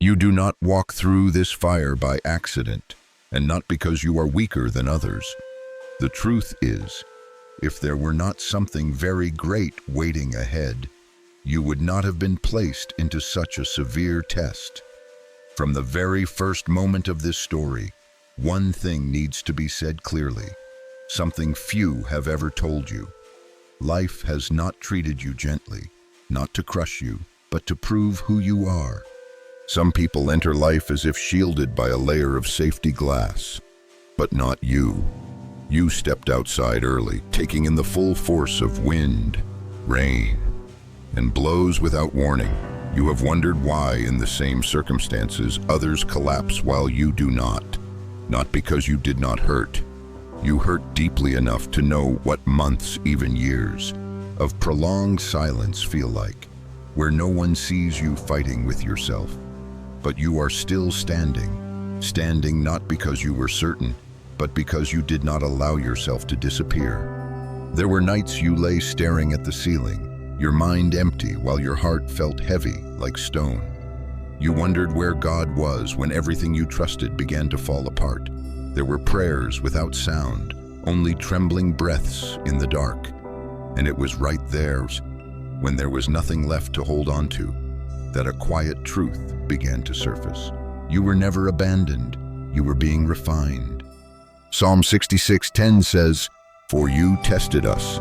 You do not walk through this fire by accident, and not because you are weaker than others. The truth is, if there were not something very great waiting ahead, you would not have been placed into such a severe test. From the very first moment of this story, one thing needs to be said clearly, something few have ever told you. Life has not treated you gently, not to crush you, but to prove who you are. Some people enter life as if shielded by a layer of safety glass, but not you. You stepped outside early, taking in the full force of wind, rain, and blows without warning. You have wondered why, in the same circumstances, others collapse while you do not. Not because you did not hurt. You hurt deeply enough to know what months, even years, of prolonged silence feel like, where no one sees you fighting with yourself. But you are still standing not because you were certain, but because you did not allow yourself to disappear. There were nights you lay staring at the ceiling, your mind empty while your heart felt heavy like stone. You wondered where God was when everything you trusted began to fall apart. There were prayers without sound, only trembling breaths in the dark. And it was right there, when there was nothing left to hold on to, that a quiet truth began to surface. You were never abandoned, you were being refined. Psalm 66:10 says, "For you tested us.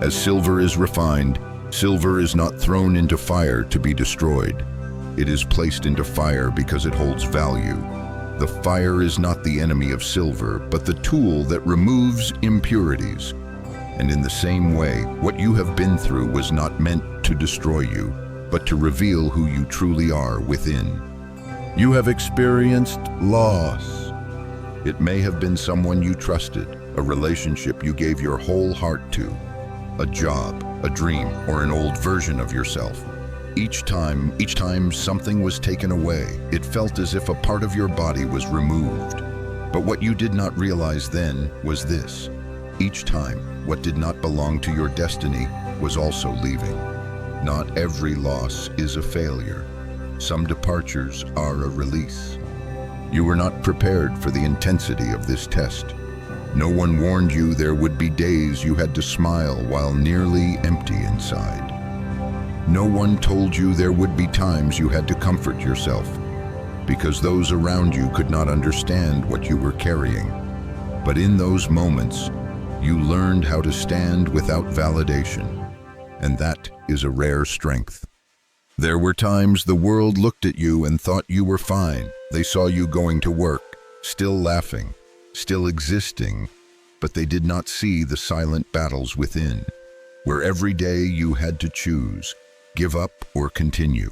As silver is refined, silver is not thrown into fire to be destroyed. It is placed into fire because it holds value. The fire is not the enemy of silver, but the tool that removes impurities. And in the same way, what you have been through was not meant to destroy you, but to reveal who you truly are within. You have experienced loss. It may have been someone you trusted, a relationship you gave your whole heart to, a job, a dream, or an old version of yourself. Each time something was taken away, it felt as if a part of your body was removed. But what you did not realize then was this: each time, what did not belong to your destiny was also leaving. Not every loss is a failure. Some departures are a release. You were not prepared for the intensity of this test. No one warned you there would be days you had to smile while nearly empty inside. No one told you there would be times you had to comfort yourself, because those around you could not understand what you were carrying. But in those moments, you learned how to stand without validation, and that is a rare strength. There were times the world looked at you and thought you were fine. They saw you going to work, still laughing, still existing, but they did not see the silent battles within, where every day you had to choose, give up or continue.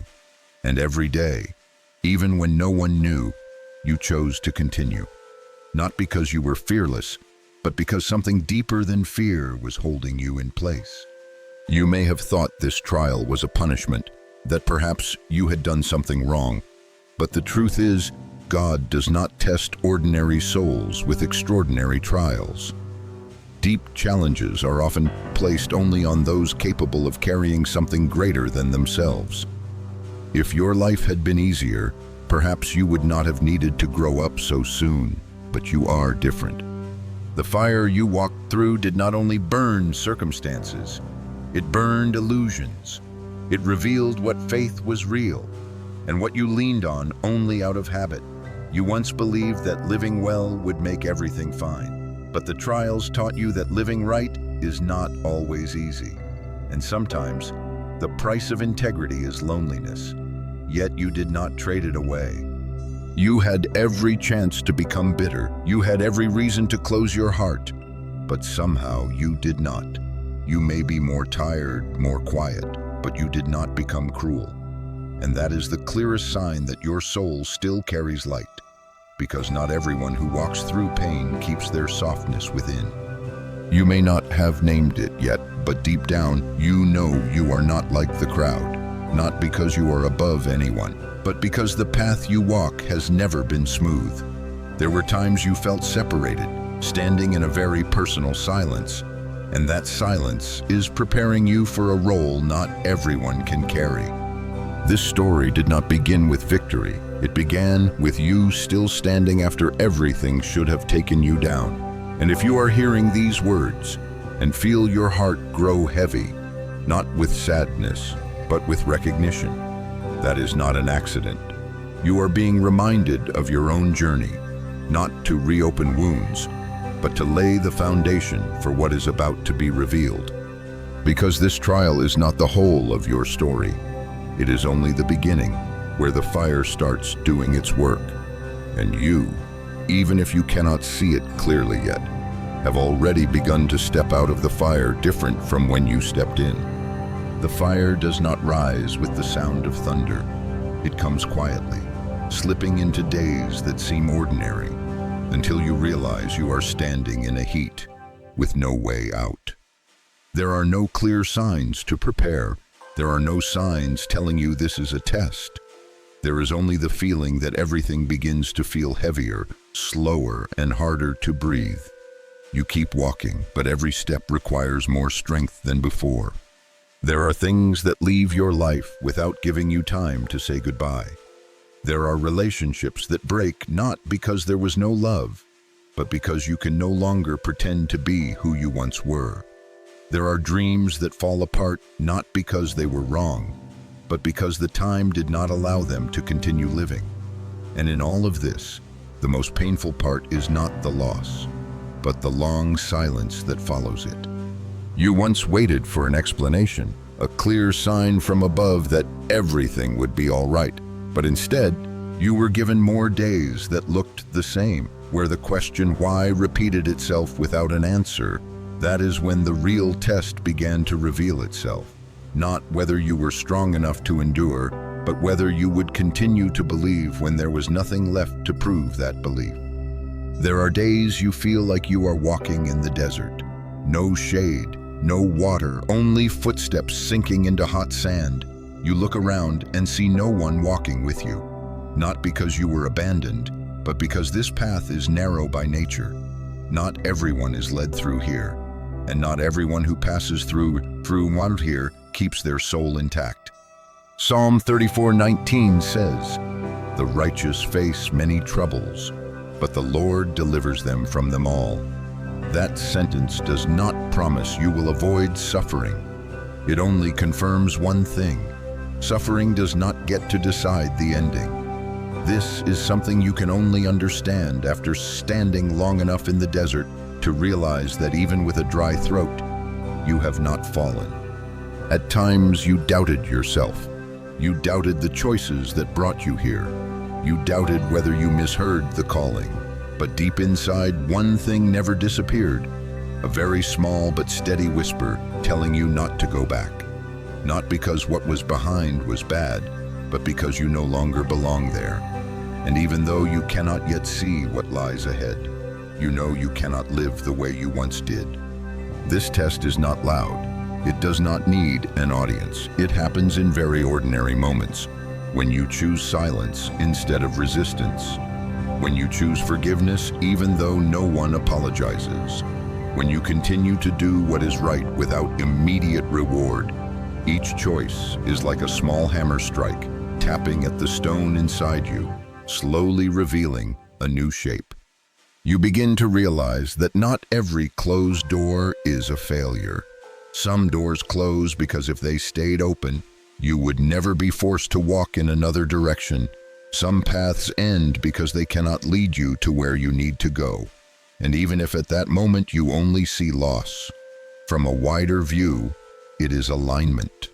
And every day, even when no one knew, you chose to continue. Not because you were fearless, but because something deeper than fear was holding you in place. You may have thought this trial was a punishment, that perhaps you had done something wrong, but the truth is, God does not test ordinary souls with extraordinary trials. Deep challenges are often placed only on those capable of carrying something greater than themselves. If your life had been easier, perhaps you would not have needed to grow up so soon, but you are different. The fire you walked through did not only burn circumstances, it burned illusions. It revealed what faith was real, and what you leaned on only out of habit. You once believed that living well would make everything fine, but the trials taught you that living right is not always easy. And sometimes, the price of integrity is loneliness, yet you did not trade it away. You had every chance to become bitter. You had every reason to close your heart, but somehow you did not. You may be more tired, more quiet, but you did not become cruel. And that is the clearest sign that your soul still carries light, because not everyone who walks through pain keeps their softness within. You may not have named it yet, but deep down, you know you are not like the crowd, not because you are above anyone, but because the path you walk has never been smooth. There were times you felt separated, standing in a very personal silence, and that silence is preparing you for a role not everyone can carry. This story did not begin with victory. It began with you still standing after everything should have taken you down. And if you are hearing these words and feel your heart grow heavy, not with sadness, but with recognition, that is not an accident. You are being reminded of your own journey, not to reopen wounds, but to lay the foundation for what is about to be revealed. Because this trial is not the whole of your story. It is only the beginning, where the fire starts doing its work. And you, even if you cannot see it clearly yet, have already begun to step out of the fire different from when you stepped in. The fire does not rise with the sound of thunder. It comes quietly, slipping into days that seem ordinary, until you realize you are standing in a heat with no way out. There are no clear signs to prepare. There are no signs telling you this is a test. There is only the feeling that everything begins to feel heavier, slower, and harder to breathe. You keep walking, but every step requires more strength than before. There are things that leave your life without giving you time to say goodbye. There are relationships that break not because there was no love, but because you can no longer pretend to be who you once were. There are dreams that fall apart not because they were wrong, but because the time did not allow them to continue living. And in all of this, the most painful part is not the loss, but the long silence that follows it. You once waited for an explanation, a clear sign from above that everything would be all right, but instead, you were given more days that looked the same, where the question why repeated itself without an answer. That is when the real test began to reveal itself. Not whether you were strong enough to endure, but whether you would continue to believe when there was nothing left to prove that belief. There are days you feel like you are walking in the desert. No shade, no water, only footsteps sinking into hot sand. You look around and see no one walking with you. Not because you were abandoned, but because this path is narrow by nature. Not everyone is led through here, and not everyone who passes through one here keeps their soul intact. Psalm 34:19 says, "The righteous face many troubles, but the Lord delivers them from them all." That sentence does not promise you will avoid suffering. It only confirms one thing: suffering does not get to decide the ending. This is something you can only understand after standing long enough in the desert to realize that even with a dry throat, you have not fallen. At times you doubted yourself. You doubted the choices that brought you here. You doubted whether you misheard the calling. But deep inside, one thing never disappeared, a very small but steady whisper telling you not to go back. Not because what was behind was bad, but because you no longer belong there. And even though you cannot yet see what lies ahead, you know you cannot live the way you once did. This test is not loud. It does not need an audience. It happens in very ordinary moments. When you choose silence instead of resistance. When you choose forgiveness even though no one apologizes. When you continue to do what is right without immediate reward. Each choice is like a small hammer strike, tapping at the stone inside you, slowly revealing a new shape. You begin to realize that not every closed door is a failure. Some doors close because if they stayed open, you would never be forced to walk in another direction. Some paths end because they cannot lead you to where you need to go. And even if at that moment you only see loss, from a wider view, it is alignment.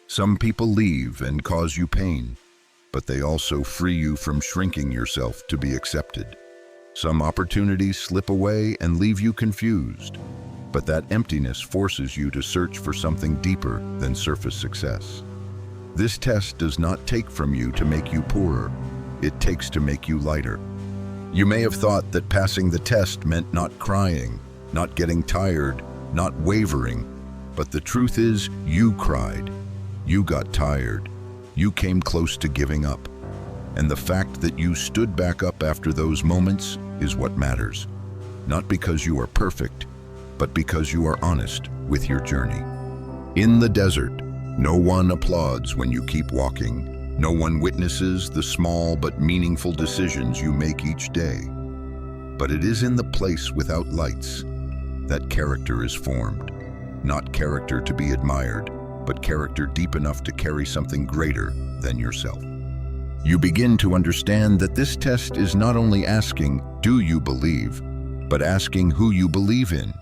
Some people leave and cause you pain, but they also free you from shrinking yourself to be accepted. Some opportunities slip away and leave you confused, but that emptiness forces you to search for something deeper than surface success. This test does not take from you to make you poorer. It takes to make you lighter. You may have thought that passing the test meant not crying, not getting tired, not wavering, but the truth is you cried. You got tired. You came close to giving up. And the fact that you stood back up after those moments is what matters. Not because you are perfect, but because you are honest with your journey. In the desert, no one applauds when you keep walking. No one witnesses the small but meaningful decisions you make each day. But it is in the place without lights that character is formed. Not character to be admired, but character deep enough to carry something greater than yourself. You begin to understand that this test is not only asking, do you believe, but asking who you believe in.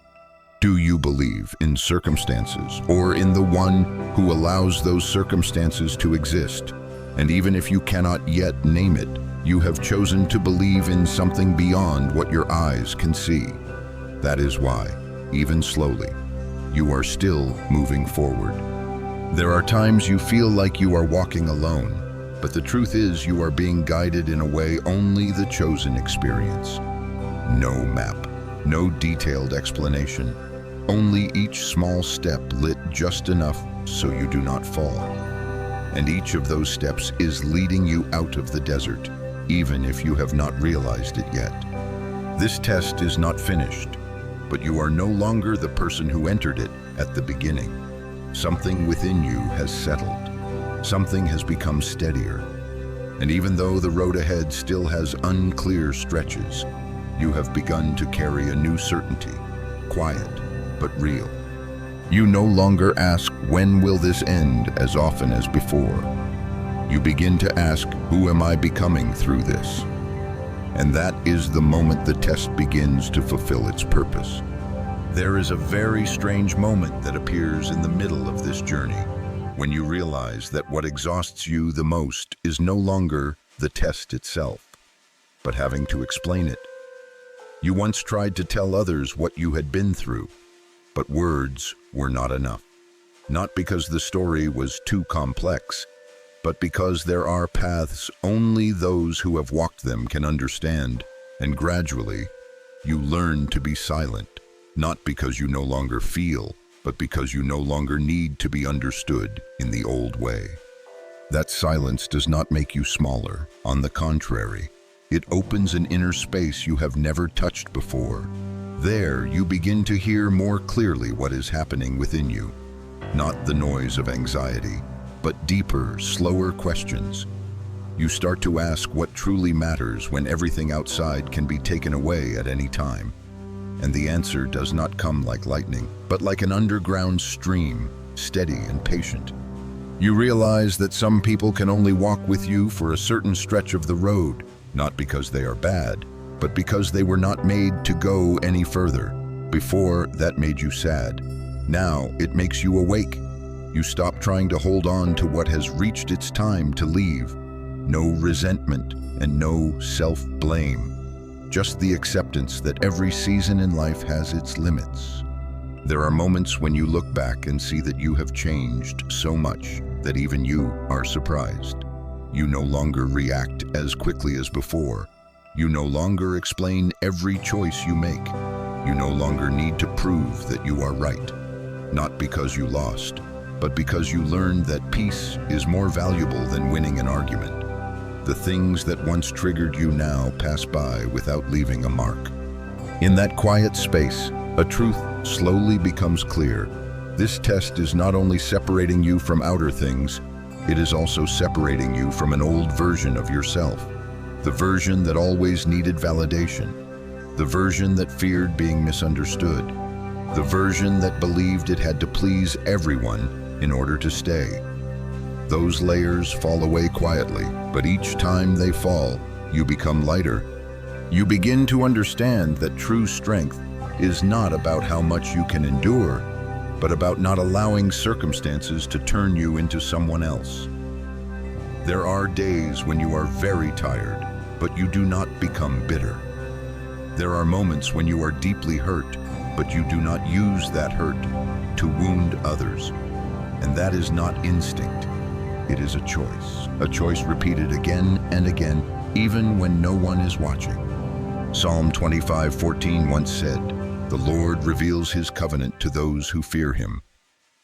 Do you believe in circumstances or in the one who allows those circumstances to exist? And even if you cannot yet name it, you have chosen to believe in something beyond what your eyes can see. That is why, even slowly, you are still moving forward. There are times you feel like you are walking alone, but the truth is you are being guided in a way only the chosen experience. No map, no detailed explanation, only each small step lit just enough so you do not fall. And each of those steps is leading you out of the desert, even if you have not realized it yet. This test is not finished, but you are no longer the person who entered it at the beginning. Something within you has settled. Something has become steadier. And even though the road ahead still has unclear stretches, you have begun to carry a new certainty, quiet but real. You no longer ask, when will this end, as often as before. You begin to ask, who am I becoming through this? And that is the moment the test begins to fulfill its purpose. There is a very strange moment that appears in the middle of this journey, when you realize that what exhausts you the most is no longer the test itself, but having to explain it. You once tried to tell others what you had been through, but words were not enough. Not because the story was too complex, but because there are paths only those who have walked them can understand, and gradually, you learn to be silent, not because you no longer feel, but because you no longer need to be understood in the old way. That silence does not make you smaller. On the contrary, it opens an inner space you have never touched before. There, you begin to hear more clearly what is happening within you. Not the noise of anxiety, but deeper, slower questions. You start to ask what truly matters when everything outside can be taken away at any time. And the answer does not come like lightning, but like an underground stream, steady and patient. You realize that some people can only walk with you for a certain stretch of the road, not because they are bad, but because they were not made to go any further. Before, that made you sad. Now, it makes you awake. You stop trying to hold on to what has reached its time to leave. No resentment and no self-blame. Just the acceptance that every season in life has its limits. There are moments when you look back and see that you have changed so much that even you are surprised. You no longer react as quickly as before. You no longer explain every choice you make. You no longer need to prove that you are right. Not because you lost, but because you learned that peace is more valuable than winning an argument. The things that once triggered you now pass by without leaving a mark. In that quiet space, a truth slowly becomes clear. This test is not only separating you from outer things, it is also separating you from an old version of yourself. The version that always needed validation. The version that feared being misunderstood. The version that believed it had to please everyone in order to stay. Those layers fall away quietly, but each time they fall, you become lighter. You begin to understand that true strength is not about how much you can endure, but about not allowing circumstances to turn you into someone else. There are days when you are very tired, but you do not become bitter. There are moments when you are deeply hurt, but you do not use that hurt to wound others. And that is not instinct. It is a choice repeated again and again, even when no one is watching. Psalm 25:14 once said, "The Lord reveals his covenant to those who fear him."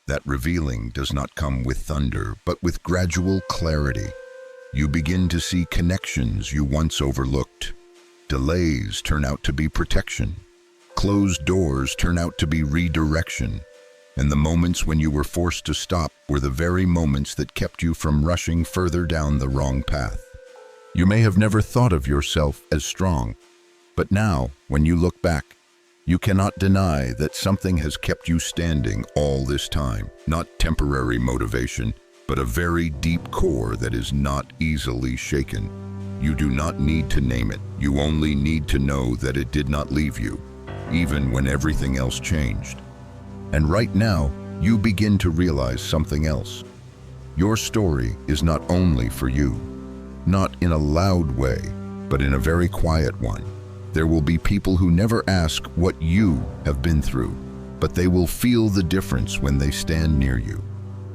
That revealing does not come with thunder, but with gradual clarity. You begin to see connections you once overlooked. Delays turn out to be protection. Closed doors turn out to be redirection. And the moments when you were forced to stop were the very moments that kept you from rushing further down the wrong path. You may have never thought of yourself as strong, but now, when you look back, you cannot deny that something has kept you standing all this time. Not temporary motivation, but a very deep core that is not easily shaken. You do not need to name it. You only need to know that it did not leave you, even when everything else changed. And right now, you begin to realize something else. Your story is not only for you, not in a loud way, but in a very quiet one. There will be people who never ask what you have been through, but they will feel the difference when they stand near you.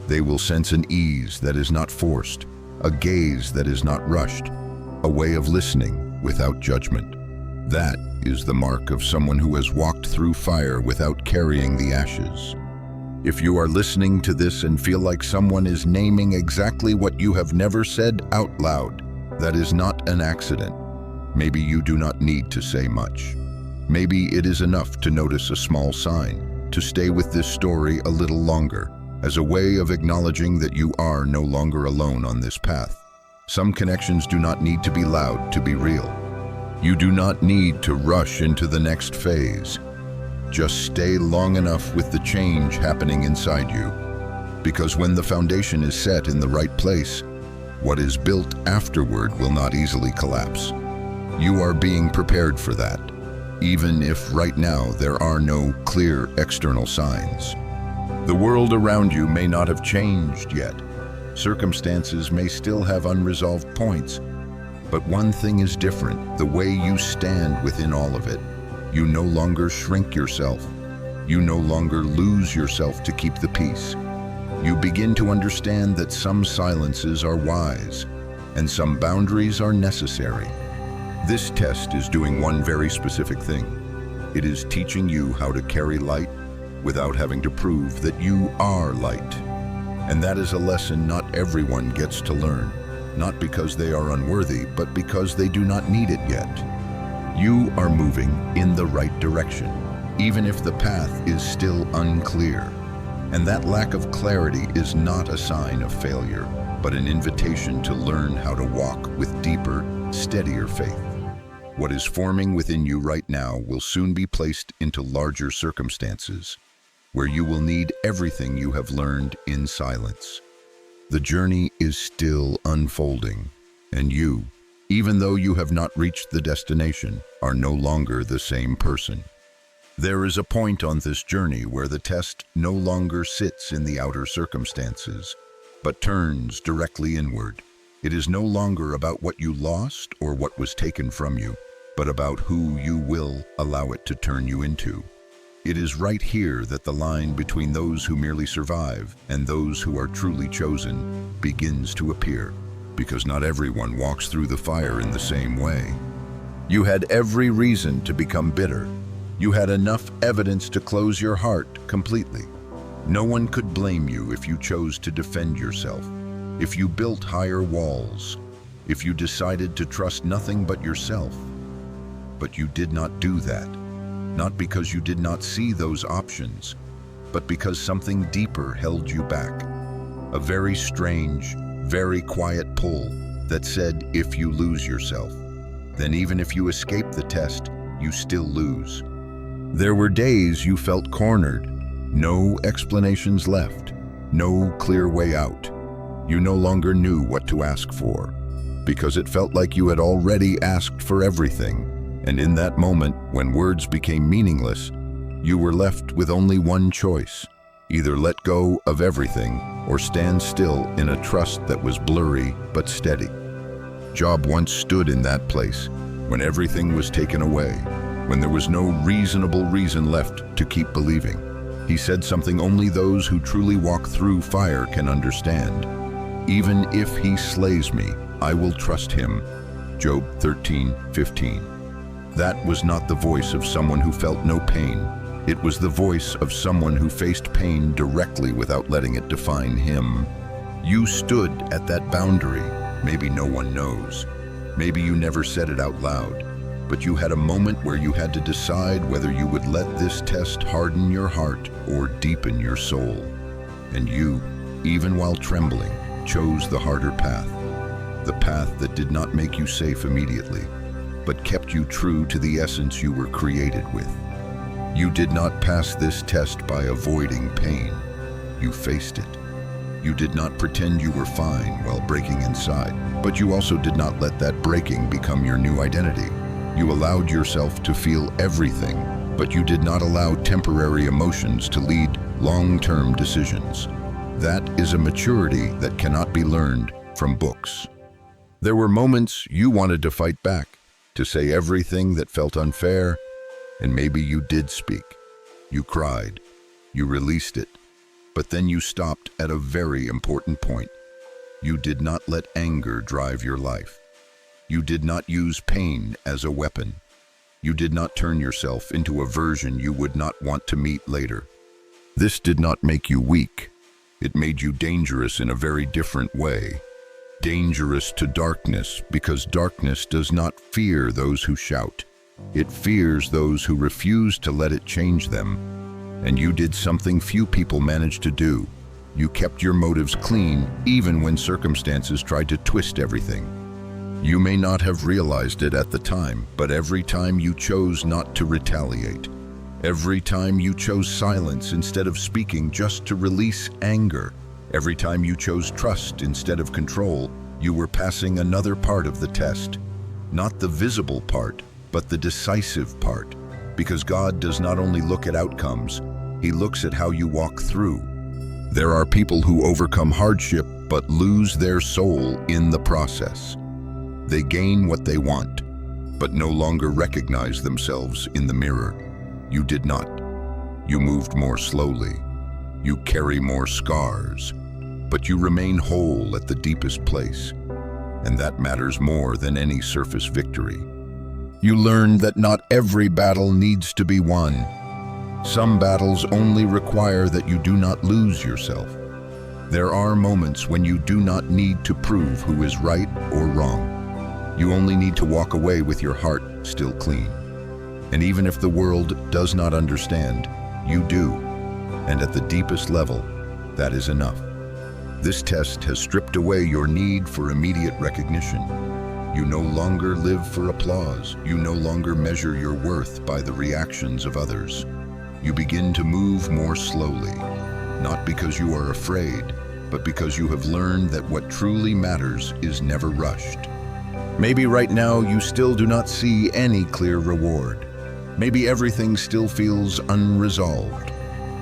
They will sense an ease that is not forced, a gaze that is not rushed, a way of listening without judgment. That is the mark of someone who has walked through fire without carrying the ashes. If you are listening to this and feel like someone is naming exactly what you have never said out loud, that is not an accident. Maybe you do not need to say much. Maybe it is enough to notice a small sign, to stay with this story a little longer, as a way of acknowledging that you are no longer alone on this path. Some connections do not need to be loud to be real. You do not need to rush into the next phase. Just stay long enough with the change happening inside you. Because when the foundation is set in the right place, what is built afterward will not easily collapse. You are being prepared for that, even if right now there are no clear external signs. The world around you may not have changed yet. Circumstances may still have unresolved points, but one thing is different: the way you stand within all of it. You no longer shrink yourself. You no longer lose yourself to keep the peace. You begin to understand that some silences are wise, and some boundaries are necessary. This test is doing one very specific thing. It is teaching you how to carry light without having to prove that you are light. And that is a lesson not everyone gets to learn, not because they are unworthy, but because they do not need it yet. You are moving in the right direction, even if the path is still unclear. And that lack of clarity is not a sign of failure, but an invitation to learn how to walk with deeper, steadier faith. What is forming within you right now will soon be placed into larger circumstances, where you will need everything you have learned in silence. The journey is still unfolding, and you, even though you have not reached the destination, are no longer the same person. There is a point on this journey where the test no longer sits in the outer circumstances, but turns directly inward. It is no longer about what you lost or what was taken from you, but about who you will allow it to turn you into. It is right here that the line between those who merely survive and those who are truly chosen begins to appear, because not everyone walks through the fire in the same way. You had every reason to become bitter. You had enough evidence to close your heart completely. No one could blame you if you chose to defend yourself, if you built higher walls, if you decided to trust nothing but yourself. But you did not do that, not because you did not see those options, but because something deeper held you back. A very strange, very quiet pull that said, if you lose yourself, then even if you escape the test, you still lose. There were days you felt cornered, no explanations left, no clear way out. You no longer knew what to ask for, because it felt like you had already asked for everything. And in that moment, when words became meaningless, you were left with only one choice: either let go of everything or stand still in a trust that was blurry but steady. Job once stood in that place, when everything was taken away, when there was no reasonable reason left to keep believing. He said something only those who truly walk through fire can understand. Even if he slays me, I will trust him. Job 13:15. That was not the voice of someone who felt no pain. It was the voice of someone who faced pain directly without letting it define him. You stood at that boundary. Maybe no one knows. Maybe you never said it out loud. but you had a moment where you had to decide whether you would let this test harden your heart or deepen your soul. And you, even while trembling, chose the harder path, the path that did not make you safe immediately, but kept you true to the essence you were created with. You did not pass this test by avoiding pain. You faced it. You did not pretend you were fine while breaking inside, but you also did not let that breaking become your new identity. You allowed yourself to feel everything, but you did not allow temporary emotions to lead long-term decisions. That is a maturity that cannot be learned from books. There were moments you wanted to fight back, to say everything that felt unfair, and maybe you did speak. You cried. You released it. But then you stopped at a very important point. You did not let anger drive your life. You did not use pain as a weapon. You did not turn yourself into a version you would not want to meet later. This did not make you weak. It made you dangerous in a very different way. Dangerous to darkness, because darkness does not fear those who shout. It fears those who refuse to let it change them. And you did something few people manage to do. You kept your motives clean, even when circumstances tried to twist everything. You may not have realized it at the time, but every time you chose not to retaliate, every time you chose silence instead of speaking just to release anger, every time you chose trust instead of control, you were passing another part of the test. Not the visible part, but the decisive part. Because God does not only look at outcomes, He looks at how you walk through. There are people who overcome hardship but lose their soul in the process. They gain what they want, but no longer recognize themselves in the mirror. You did not. You moved more slowly. You carry more scars, but you remain whole at the deepest place, and that matters more than any surface victory. You learned that not every battle needs to be won. Some battles only require that you do not lose yourself. There are moments when you do not need to prove who is right or wrong. You only need to walk away with your heart still clean. And even if the world does not understand, you do. And at the deepest level, that is enough. This test has stripped away your need for immediate recognition. You no longer live for applause. You no longer measure your worth by the reactions of others. You begin to move more slowly, not because you are afraid, but because you have learned that what truly matters is never rushed. Maybe right now you still do not see any clear reward. Maybe everything still feels unresolved.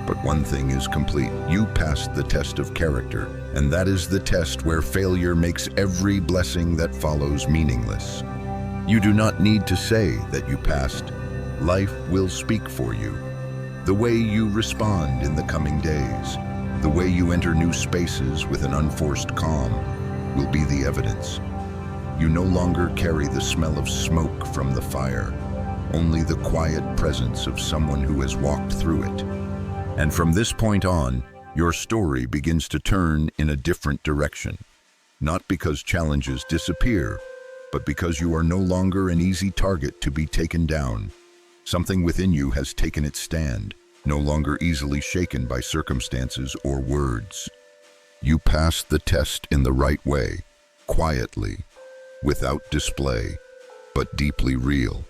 But one thing is complete. You passed the test of character, and that is the test where failure makes every blessing that follows meaningless. You do not need to say that you passed. Life will speak for you. The way you respond in the coming days, the way you enter new spaces with an unforced calm, will be the evidence. You no longer carry the smell of smoke from the fire, only the quiet presence of someone who has walked through it. And from this point on, your story begins to turn in a different direction. Not because challenges disappear, but because you are no longer an easy target to be taken down. Something within you has taken its stand, no longer easily shaken by circumstances or words. You passed the test in the right way, quietly, without display, but deeply real.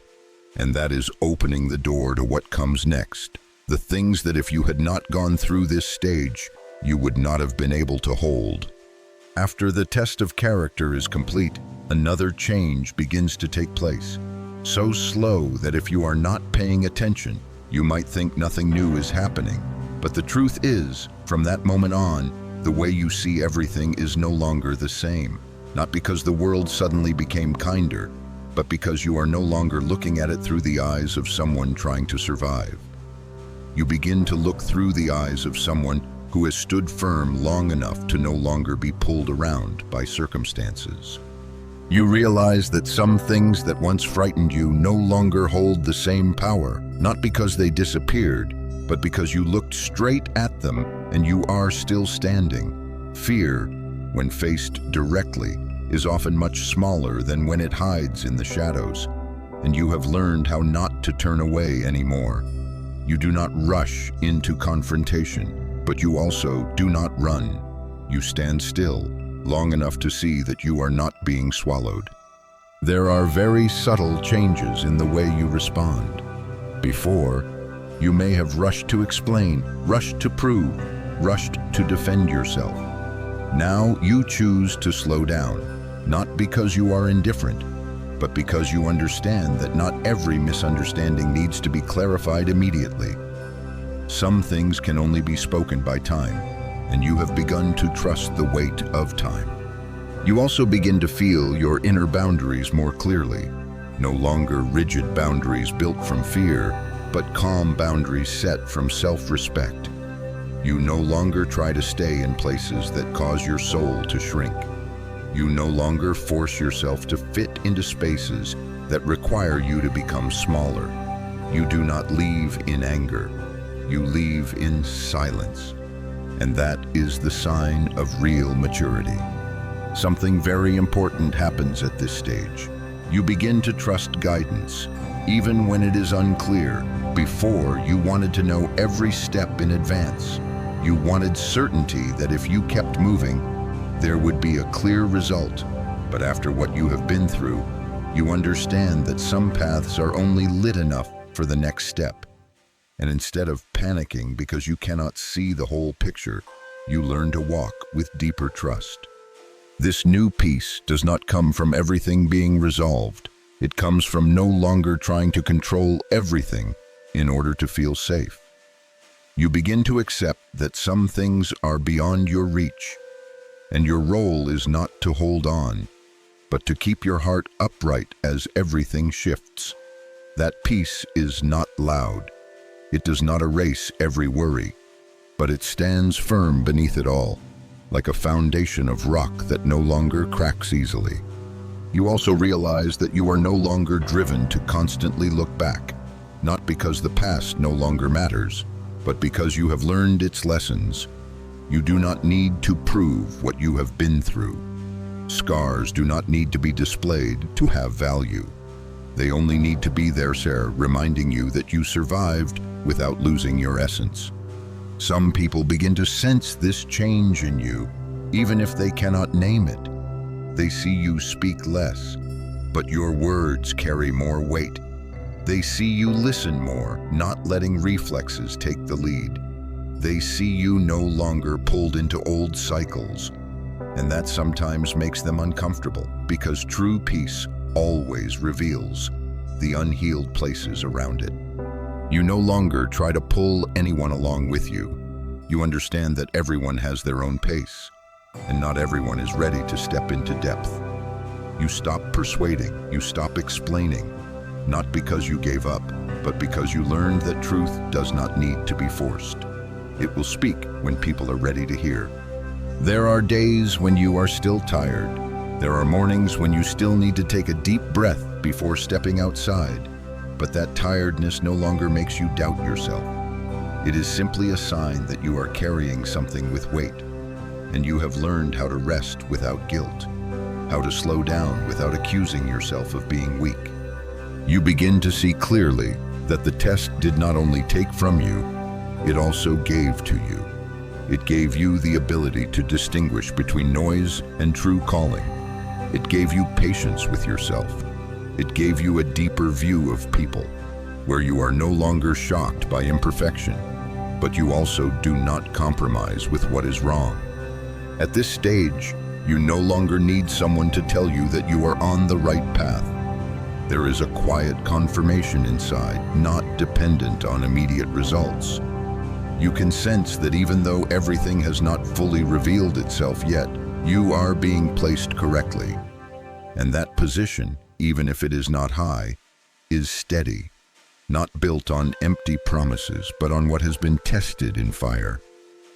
And that is opening the door to what comes next. The things that if you had not gone through this stage, you would not have been able to hold. After the test of character is complete, another change begins to take place. So slow that if you are not paying attention, you might think nothing new is happening. But the truth is, from that moment on, the way you see everything is no longer the same. Not because the world suddenly became kinder, but because you are no longer looking at it through the eyes of someone trying to survive. You begin to look through the eyes of someone who has stood firm long enough to no longer be pulled around by circumstances. You realize that some things that once frightened you no longer hold the same power, not because they disappeared, but because you looked straight at them and you are still standing. Fear, when faced directly, is often much smaller than when it hides in the shadows. and you have learned how not to turn away anymore. You do not rush into confrontation, but you also do not run. You stand still, long enough to see that you are not being swallowed. There are very subtle changes in the way you respond. Before, you may have rushed to explain, rushed to prove, rushed to defend yourself. Now you choose to slow down, not because you are indifferent, but because you understand that not every misunderstanding needs to be clarified immediately. Some things can only be spoken by time, and you have begun to trust the weight of time. You also begin to feel your inner boundaries more clearly, no longer rigid boundaries built from fear, but calm boundaries set from self-respect. You no longer try to stay in places that cause your soul to shrink. You no longer force yourself to fit into spaces that require you to become smaller. You do not leave in anger. You leave in silence. And that is the sign of real maturity. Something very important happens at this stage. You begin to trust guidance, even when it is unclear. Before, you wanted to know every step in advance. You wanted certainty that if you kept moving, there would be a clear result. But after what you have been through, you understand that some paths are only lit enough for the next step. And instead of panicking because you cannot see the whole picture, you learn to walk with deeper trust. This new peace does not come from everything being resolved. It comes from no longer trying to control everything in order to feel safe. You begin to accept that some things are beyond your reach, and your role is not to hold on, but to keep your heart upright as everything shifts. That peace is not loud. It does not erase every worry, but it stands firm beneath it all, like a foundation of rock that no longer cracks easily. You also realize that you are no longer driven to constantly look back, not because the past no longer matters, but because you have learned its lessons. You do not need to prove what you have been through. Scars do not need to be displayed to have value. They only need to be there, sir, reminding you that you survived without losing your essence. Some people begin to sense this change in you, even if they cannot name it. They see you speak less, but your words carry more weight. They see you listen more, not letting reflexes take the lead. They see you no longer pulled into old cycles, and that sometimes makes them uncomfortable, because true peace always reveals the unhealed places around it. You no longer try to pull anyone along with you. You understand that everyone has their own pace, and not everyone is ready to step into depth. You stop persuading, you stop explaining, not because you gave up, but because you learned that truth does not need to be forced. It will speak when people are ready to hear. There are days when you are still tired. There are mornings when you still need to take a deep breath before stepping outside. But that tiredness no longer makes you doubt yourself. It is simply a sign that you are carrying something with weight, and you have learned how to rest without guilt, how to slow down without accusing yourself of being weak. You begin to see clearly that the test did not only take from you, it also gave to you. It gave you the ability to distinguish between noise and true calling. It gave you patience with yourself. It gave you a deeper view of people, where you are no longer shocked by imperfection, but you also do not compromise with what is wrong. At this stage, you no longer need someone to tell you that you are on the right path. There is a quiet confirmation inside, not dependent on immediate results. You can sense that even though everything has not fully revealed itself yet, you are being placed correctly. And that position, even if it is not high, is steady, not built on empty promises, but on what has been tested in fire.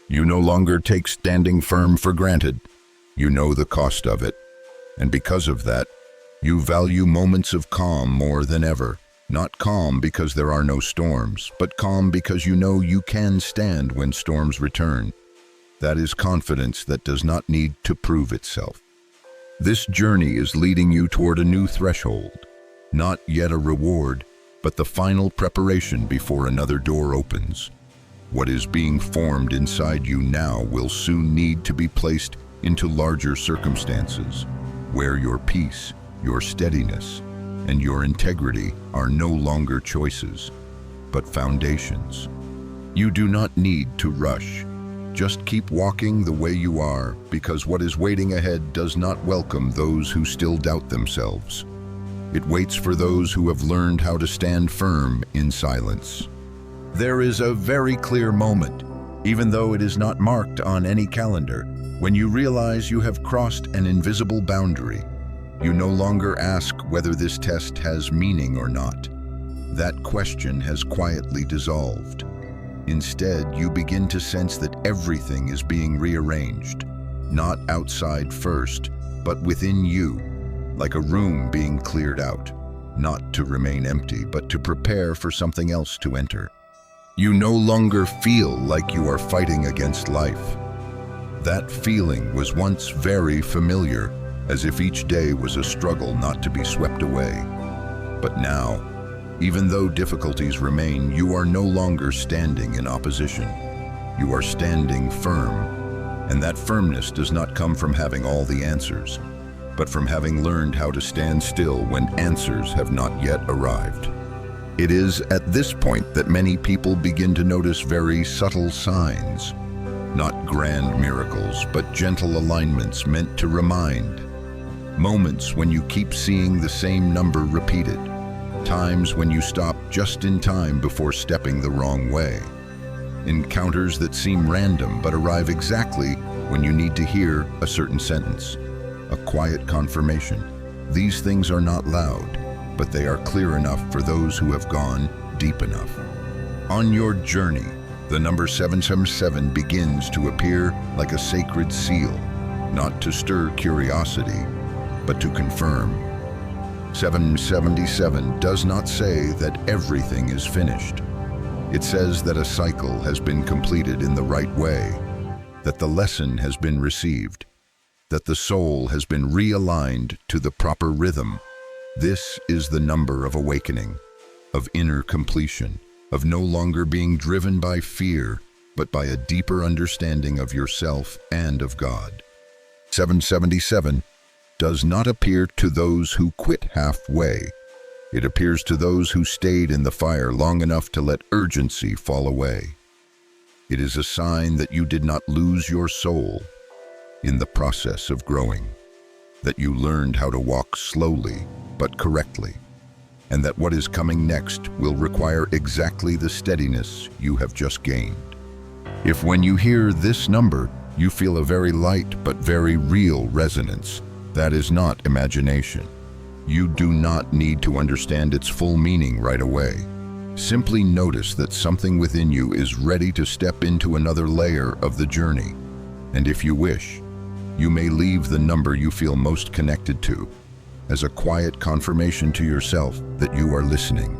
You no longer take standing firm for granted. You know the cost of it. And because of that, you value moments of calm more than ever. Not calm because there are no storms, but calm because you know you can stand when storms return. That is confidence that does not need to prove itself. This journey is leading you toward a new threshold, Not yet a reward, but the final preparation before another door opens. What is being formed inside you now will soon need to be placed into larger circumstances, where your peace, your steadiness, and your integrity are no longer choices, but foundations. You do not need to rush. Just keep walking the way you are, because what is waiting ahead does not welcome those who still doubt themselves. It waits for those who have learned how to stand firm in silence. There is a very clear moment, even though it is not marked on any calendar, when you realize you have crossed an invisible boundary. You no longer ask whether this test has meaning or not. That question has quietly dissolved. Instead, you begin to sense that everything is being rearranged, not outside first, but within you, like a room being cleared out, not to remain empty, but to prepare for something else to enter. You no longer feel like you are fighting against life. That feeling was once very familiar, as if each day was a struggle not to be swept away. But now, even though difficulties remain, you are no longer standing in opposition. You are standing firm, and that firmness does not come from having all the answers, but from having learned how to stand still when answers have not yet arrived. It is at this point that many people begin to notice very subtle signs, not grand miracles, but gentle alignments meant to remind. Moments when you keep seeing the same number repeated. Times when you stop just in time before stepping the wrong way. Encounters that seem random but arrive exactly when you need to hear a certain sentence. A quiet confirmation. These things are not loud, but they are clear enough for those who have gone deep enough. On your journey, the number 777 begins to appear like a sacred seal, not to stir curiosity, but to confirm. 777 does not say that everything is finished. It says that a cycle has been completed in the right way, that the lesson has been received, that the soul has been realigned to the proper rhythm. This is the number of awakening, of inner completion, of no longer being driven by fear, but by a deeper understanding of yourself and of God. 777 does not appear to those who quit halfway. It appears to those who stayed in the fire long enough to let urgency fall away. It is a sign that you did not lose your soul in the process of growing, that you learned how to walk slowly but correctly, and that what is coming next will require exactly the steadiness you have just gained. If when you hear this number, you feel a very light but very real resonance, that is not imagination. You do not need to understand its full meaning right away. Simply notice that something within you is ready to step into another layer of the journey. And if you wish, you may leave the number you feel most connected to as a quiet confirmation to yourself that you are listening.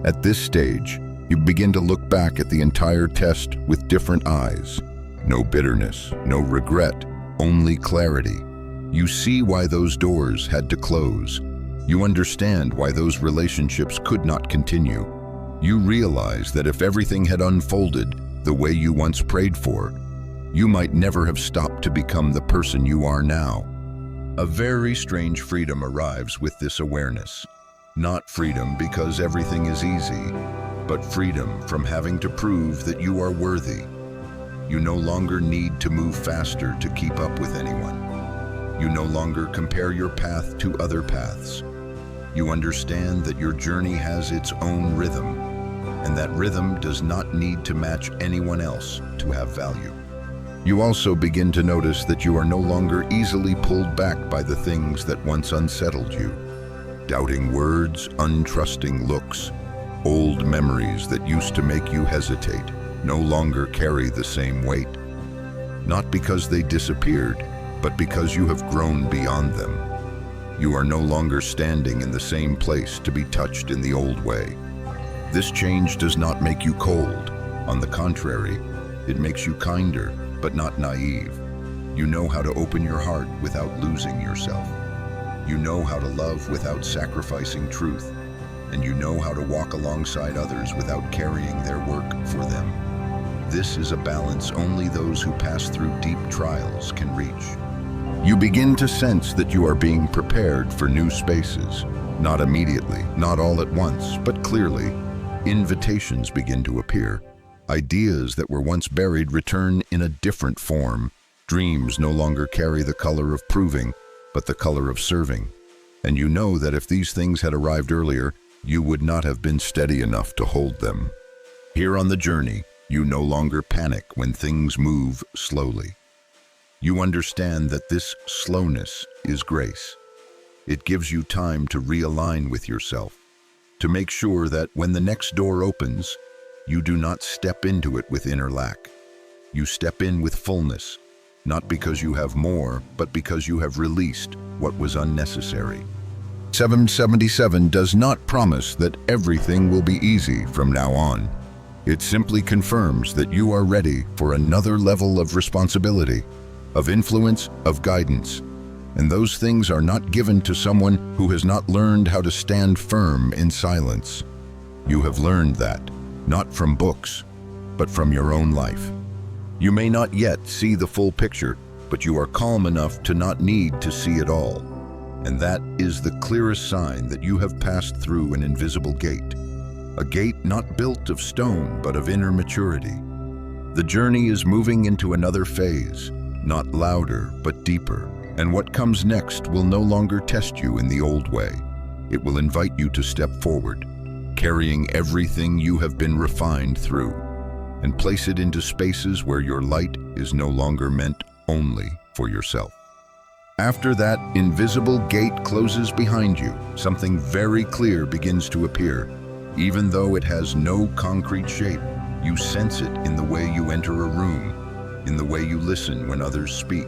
At this stage, you begin to look back at the entire test with different eyes. No bitterness, no regret, only clarity. You see why those doors had to close. You understand why those relationships could not continue. You realize that if everything had unfolded the way you once prayed for, you might never have stopped to become the person you are now. A very strange freedom arrives with this awareness. Not freedom because everything is easy, but freedom from having to prove that you are worthy. You no longer need to move faster to keep up with anyone. You no longer compare your path to other paths. You understand that your journey has its own rhythm, and that rhythm does not need to match anyone else to have value. You also begin to notice that you are no longer easily pulled back by the things that once unsettled you. Doubting words, untrusting looks, old memories that used to make you hesitate no longer carry the same weight. Not because they disappeared, but because you have grown beyond them. You are no longer standing in the same place to be touched in the old way. This change does not make you cold. On the contrary, it makes you kinder, but not naive. You know how to open your heart without losing yourself. You know how to love without sacrificing truth, and you know how to walk alongside others without carrying their work for them. This is a balance only those who pass through deep trials can reach. You begin to sense that you are being prepared for new spaces, not immediately, not all at once, but clearly. Invitations begin to appear. Ideas that were once buried return in a different form. Dreams no longer carry the color of proving, but the color of serving. And you know that if these things had arrived earlier, you would not have been steady enough to hold them. Here on the journey, you no longer panic when things move slowly. You understand that this slowness is grace. It gives you time to realign with yourself, to make sure that when the next door opens, you do not step into it with inner lack. You step in with fullness, not because you have more, but because you have released what was unnecessary. 777 does not promise that everything will be easy from now on. It simply confirms that you are ready for another level of responsibility, of influence, of guidance. And those things are not given to someone who has not learned how to stand firm in silence. You have learned that, not from books, but from your own life. You may not yet see the full picture, but you are calm enough to not need to see it all. And that is the clearest sign that you have passed through an invisible gate. A gate not built of stone, but of inner maturity. The journey is moving into another phase, not louder, but deeper. And what comes next will no longer test you in the old way. It will invite you to step forward, carrying everything you have been refined through, and place it into spaces where your light is no longer meant only for yourself. After that invisible gate closes behind you, something very clear begins to appear. Even though it has no concrete shape, you sense it in the way you enter a room, in the way you listen when others speak,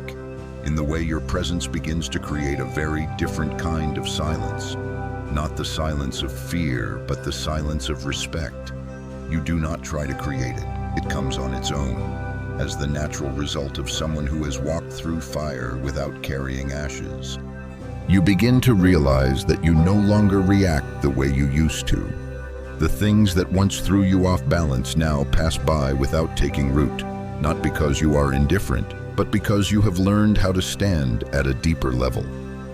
in the way your presence begins to create a very different kind of silence. Not the silence of fear, but the silence of respect. You do not try to create it. It comes on its own, as the natural result of someone who has walked through fire without carrying ashes. You begin to realize that you no longer react the way you used to. The things that once threw you off balance now pass by without taking root, not because you are indifferent, but because you have learned how to stand at a deeper level,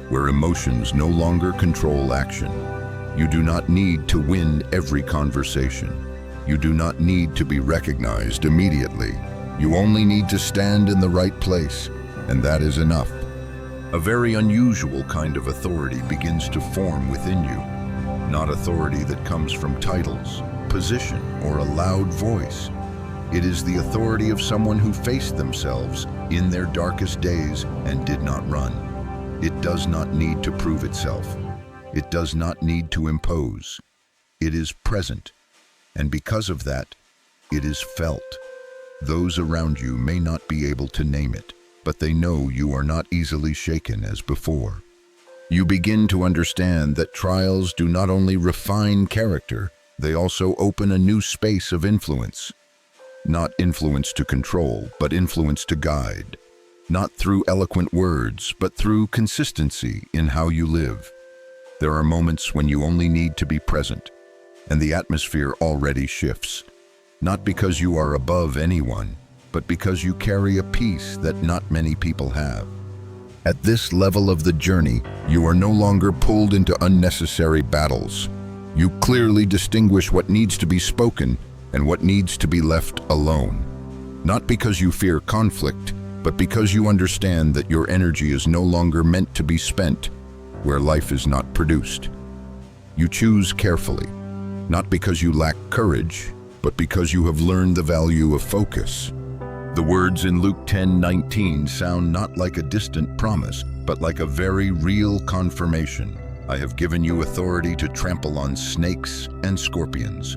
where emotions no longer control action. You do not need to win every conversation. You do not need to be recognized immediately. You only need to stand in the right place, and that is enough. A very unusual kind of authority begins to form within you. Not authority that comes from titles, position, or a loud voice. It is the authority of someone who faced themselves in their darkest days and did not run. It does not need to prove itself. It does not need to impose. It is present, and because of that, it is felt. Those around you may not be able to name it, but they know you are not easily shaken as before. You begin to understand that trials do not only refine character, they also open a new space of influence. Not influence to control, but influence to guide. Not through eloquent words, but through consistency in how you live. There are moments when you only need to be present, and the atmosphere already shifts. Not because you are above anyone, but because you carry a peace that not many people have. At this level of the journey, you are no longer pulled into unnecessary battles. You clearly distinguish what needs to be spoken and what needs to be left alone. Not because you fear conflict, but because you understand that your energy is no longer meant to be spent where life is not produced. You choose carefully, not because you lack courage, but because you have learned the value of focus. The words in Luke 10:19 sound not like a distant promise, but like a very real confirmation. I have given you authority to trample on snakes and scorpions,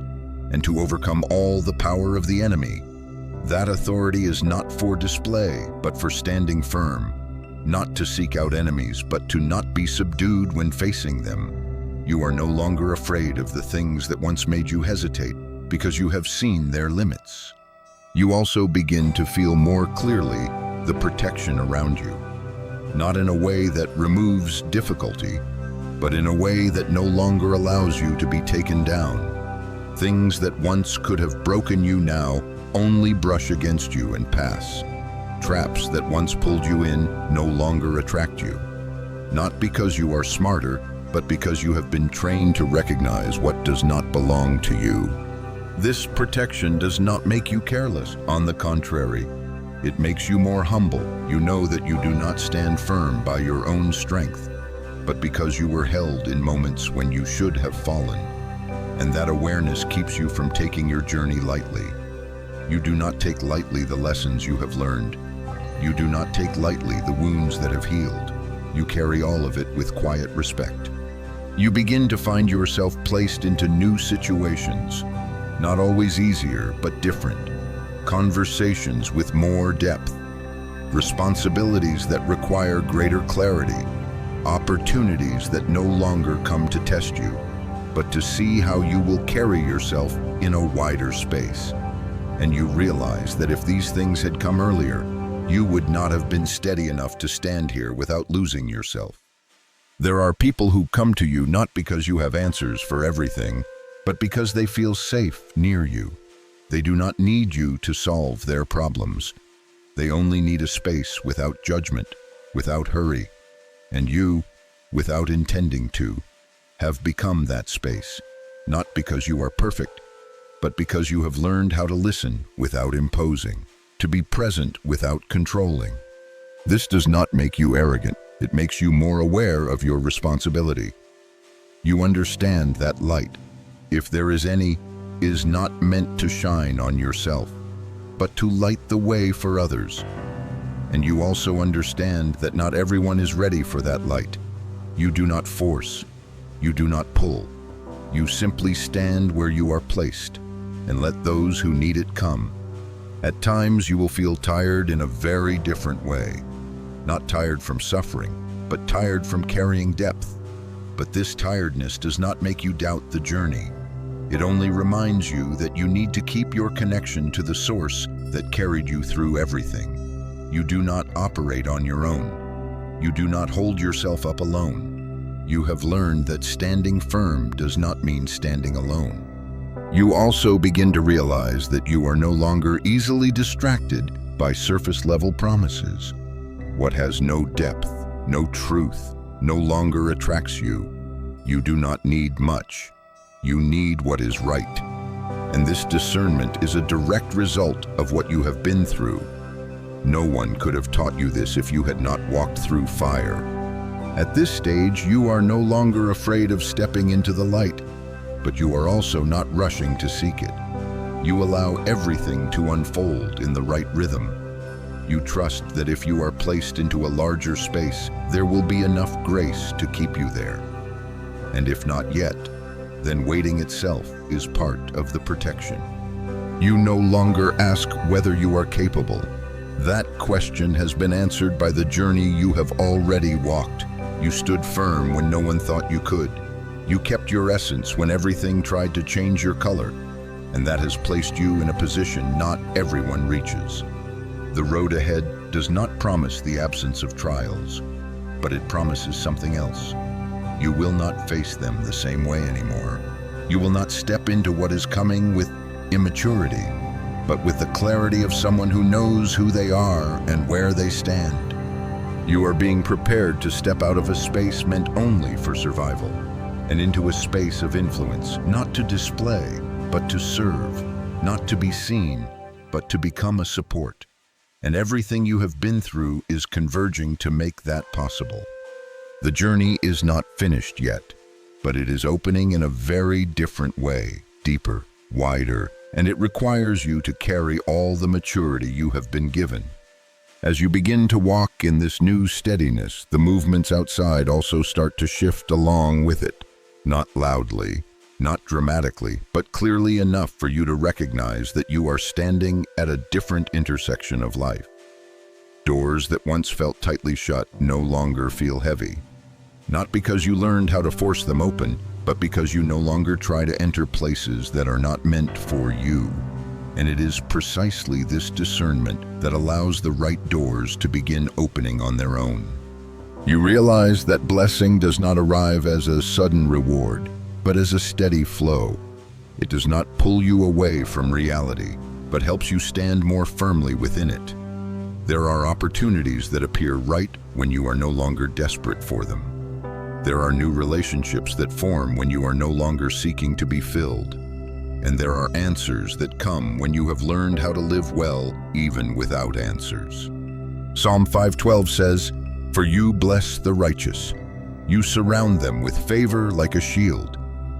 and to overcome all the power of the enemy. That authority is not for display, but for standing firm. Not to seek out enemies, but to not be subdued when facing them. You are no longer afraid of the things that once made you hesitate, because you have seen their limits. You also begin to feel more clearly the protection around you. not in a way that removes difficulty, but in a way that no longer allows you to be taken down. Things that once could have broken you now only brush against you and pass. Traps that once pulled you in no longer attract you. Not because you are smarter, but because you have been trained to recognize what does not belong to you. This protection does not make you careless. On the contrary, it makes you more humble. You know that you do not stand firm by your own strength, but because you were held in moments when you should have fallen. And that awareness keeps you from taking your journey lightly. You do not take lightly the lessons you have learned. You do not take lightly the wounds that have healed. You carry all of it with quiet respect. You begin to find yourself placed into new situations, not always easier, but different. Conversations with more depth. Responsibilities that require greater clarity. Opportunities that no longer come to test you, but to see how you will carry yourself in a wider space. And you realize that if these things had come earlier, you would not have been steady enough to stand here without losing yourself. There are people who come to you not because you have answers for everything, but because they feel safe near you. They do not need you to solve their problems. They only need a space without judgment, without hurry. And you, without intending to, have become that space, not because you are perfect, but because you have learned how to listen without imposing, to be present without controlling. This does not make you arrogant. It makes you more aware of your responsibility. You understand that light, if there is any, is not meant to shine on yourself, but to light the way for others. And you also understand that not everyone is ready for that light. You do not force. You do not pull. You simply stand where you are placed and let those who need it come. At times you will feel tired in a very different way. Not tired from suffering, but tired from carrying depth. But this tiredness does not make you doubt the journey. It only reminds you that you need to keep your connection to the source that carried you through everything. You do not operate on your own. You do not hold yourself up alone. You have learned that standing firm does not mean standing alone. You also begin to realize that you are no longer easily distracted by surface-level promises. What has no depth, no truth, no longer attracts you. You do not need much. You need what is right. And this discernment is a direct result of what you have been through. No one could have taught you this if you had not walked through fire. At this stage, you are no longer afraid of stepping into the light, but you are also not rushing to seek it. You allow everything to unfold in the right rhythm. You trust that if you are placed into a larger space, there will be enough grace to keep you there. And if not yet, then waiting itself is part of the protection. You no longer ask whether you are capable. That question has been answered by the journey you have already walked. You stood firm when no one thought you could. You kept your essence when everything tried to change your color, and that has placed you in a position not everyone reaches. The road ahead does not promise the absence of trials, but it promises something else. You will not face them the same way anymore. You will not step into what is coming with immaturity, but with the clarity of someone who knows who they are and where they stand. You are being prepared to step out of a space meant only for survival, and into a space of influence, not to display, but to serve, not to be seen, but to become a support. And everything you have been through is converging to make that possible. The journey is not finished yet, but it is opening in a very different way, deeper, wider, and it requires you to carry all the maturity you have been given. As you begin to walk in this new steadiness, the movements outside also start to shift along with it. Not loudly, not dramatically, but clearly enough for you to recognize that you are standing at a different intersection of life. Doors that once felt tightly shut no longer feel heavy. Not because you learned how to force them open, but because you no longer try to enter places that are not meant for you. And it is precisely this discernment that allows the right doors to begin opening on their own. You realize that blessing does not arrive as a sudden reward, but as a steady flow. It does not pull you away from reality, but helps you stand more firmly within it. There are opportunities that appear right when you are no longer desperate for them. There are new relationships that form when you are no longer seeking to be filled. And there are answers that come when you have learned how to live well even without answers. Psalm 5:12 says, "For you bless the righteous. You surround them with favor like a shield."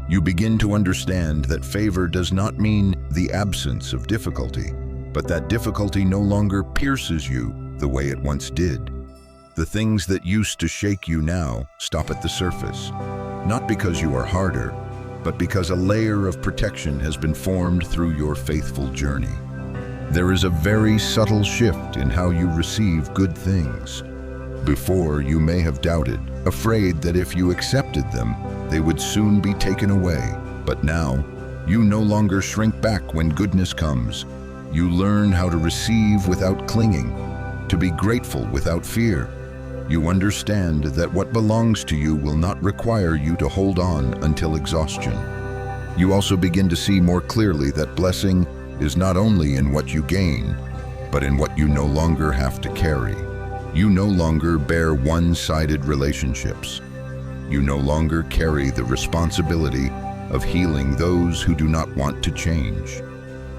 You begin to understand that favor does not mean the absence of difficulty, but that difficulty no longer pierces you the way it once did. The things that used to shake you now stop at the surface, not because you are harder, but because a layer of protection has been formed through your faithful journey. There is a very subtle shift in how you receive good things. Before, you may have doubted, afraid that if you accepted them, they would soon be taken away. But now, you no longer shrink back when goodness comes. You learn how to receive without clinging, to be grateful without fear. You understand that what belongs to you will not require you to hold on until exhaustion. You also begin to see more clearly that blessing is not only in what you gain, but in what you no longer have to carry. You no longer bear one-sided relationships. You no longer carry the responsibility of healing those who do not want to change.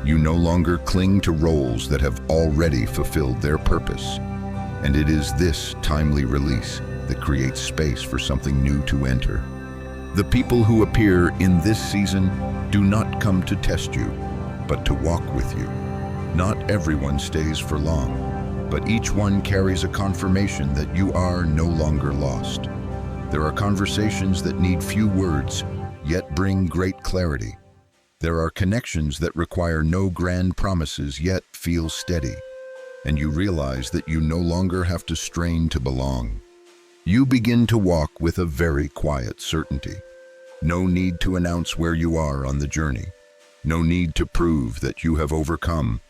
You no longer cling to roles that have already fulfilled their purpose. And it is this timely release that creates space for something new to enter. The people who appear in this season do not come to test you, but to walk with you. Not everyone stays for long, but each one carries a confirmation that you are no longer lost. There are conversations that need few words, yet bring great clarity. There are connections that require no grand promises, yet feel steady. And you realize that you no longer have to strain to belong. You begin to walk with a very quiet certainty. No need to announce where you are on the journey. No need to prove that you have overcome.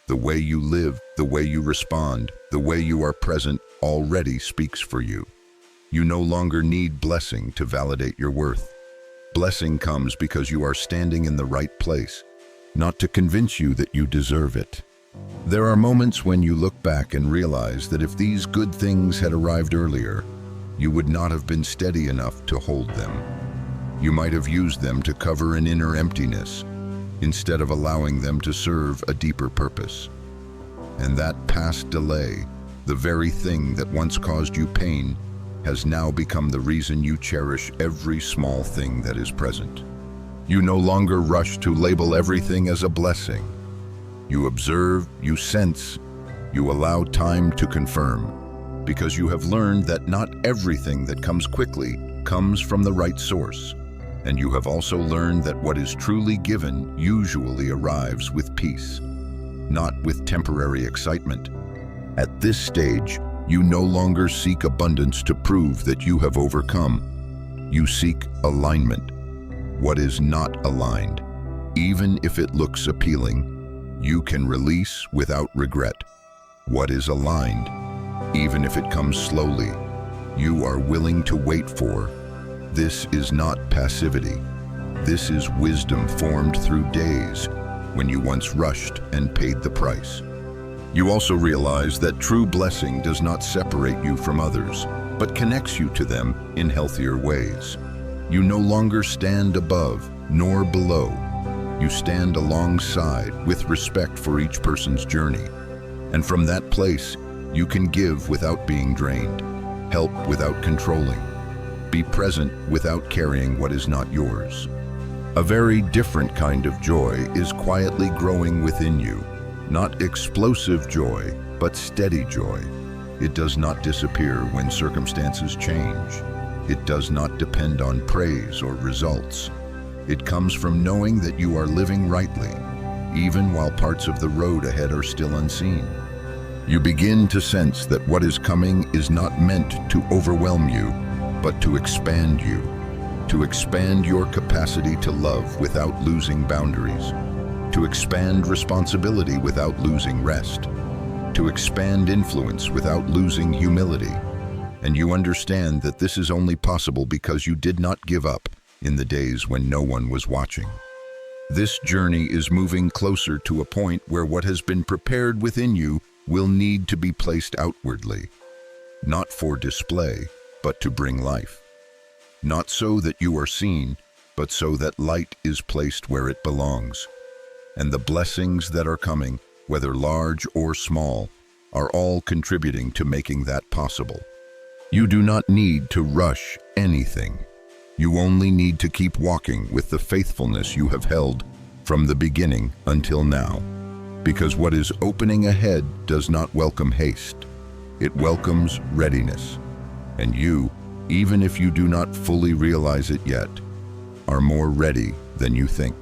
The way you live, the way you respond, the way you are present already speaks for you. You no longer need blessing to validate your worth. Blessing comes because you are standing in the right place, not to convince you that you deserve it. There are moments when you look back and realize that if these good things had arrived earlier, you would not have been steady enough to hold them. You might have used them to cover an inner emptiness, instead of allowing them to serve a deeper purpose. And that past delay, the very thing that once caused you pain, has now become the reason you cherish every small thing that is present. You no longer rush to label everything as a blessing. You observe, you sense, you allow time to confirm, because you have learned that not everything that comes quickly comes from the right source. And you have also learned that what is truly given usually arrives with peace, not with temporary excitement. At this stage, you no longer seek abundance to prove that you have overcome. You seek alignment. What is not aligned, even if it looks appealing, you can release without regret. What is aligned, even if it comes slowly, you are willing to wait for. This is not passivity. This is wisdom formed through days when you once rushed and paid the price. You also realize that true blessing does not separate you from others, but connects you to them in healthier ways. You no longer stand above nor below. You stand alongside with respect for each person's journey. And from that place, you can give without being drained, help without controlling, be present without carrying what is not yours. A very different kind of joy is quietly growing within you. Not explosive joy, but steady joy. It does not disappear when circumstances change. It does not depend on praise or results. It comes from knowing that you are living rightly, even while parts of the road ahead are still unseen. You begin to sense that what is coming is not meant to overwhelm you, but to expand you, to expand your capacity to love without losing boundaries, to expand responsibility without losing rest, to expand influence without losing humility. And you understand that this is only possible because you did not give up in the days when no one was watching. This journey is moving closer to a point where what has been prepared within you will need to be placed outwardly, not for display, but to bring life. Not so that you are seen, but so that light is placed where it belongs. And the blessings that are coming, whether large or small, are all contributing to making that possible. You do not need to rush anything. You only need to keep walking with the faithfulness you have held from the beginning until now. Because what is opening ahead does not welcome haste. It welcomes readiness. And you, even if you do not fully realize it yet, are more ready than you think.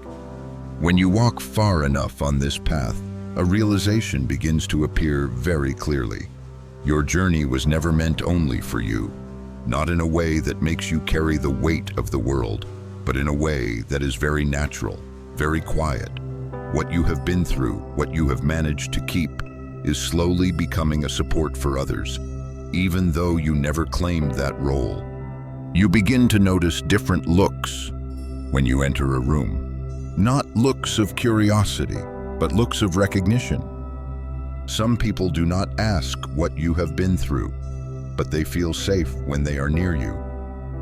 When you walk far enough on this path, a realization begins to appear very clearly. Your journey was never meant only for you. Not in a way that makes you carry the weight of the world, but in a way that is very natural, very quiet. What you have been through, what you have managed to keep, is slowly becoming a support for others, even though you never claimed that role. You begin to notice different looks when you enter a room. Not looks of curiosity, but looks of recognition. Some people do not ask what you have been through, but they feel safe when they are near you.